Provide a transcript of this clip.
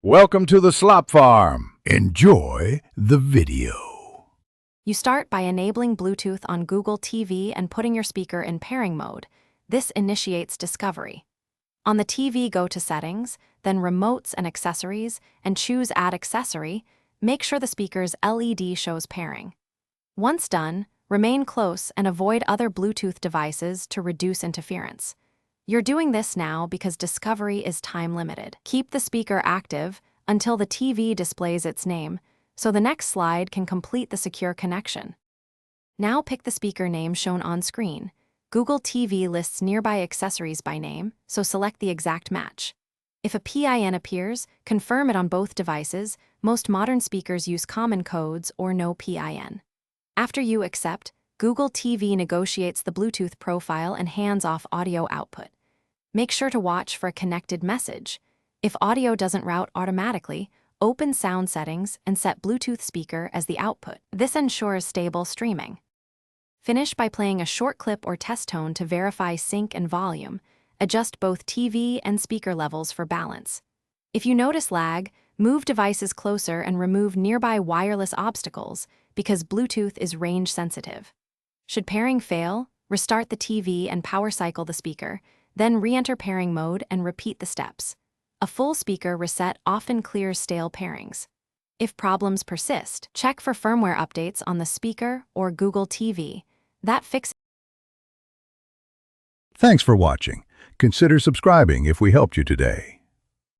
Welcome to the Slop Farm. Enjoy the video. You start by enabling Bluetooth on Google TV and putting your speaker in pairing mode. This initiates discovery. On the TV, go to Settings, then Remotes and Accessories, and choose Add Accessory. Make sure the speaker's LED shows pairing. Once done, remain close and avoid other Bluetooth devices to reduce interference. You're doing this now because discovery is time-limited. Keep the speaker active until the TV displays its name, so the next slide can complete the secure connection. Now pick the speaker name shown on screen. Google TV lists nearby accessories by name, so select the exact match. If a PIN appears, confirm it on both devices. Most modern speakers use common codes or no PIN. After you accept, Google TV negotiates the Bluetooth profile and hands off audio output. Make sure to watch for a connected message. If audio doesn't route automatically, open sound settings and set Bluetooth speaker as the output. This ensures stable streaming. Finish by playing a short clip or test tone to verify sync and volume. Adjust both TV and speaker levels for balance. If you notice lag, move devices closer and remove nearby wireless obstacles because Bluetooth is range sensitive. Should pairing fail, restart the TV and power cycle the speaker, then re-enter pairing mode and repeat the steps. A full speaker reset often clears stale pairings. If problems persist, check for firmware updates on the speaker or Google TV. That fixes. Thanks for watching. Consider subscribing if we helped you today.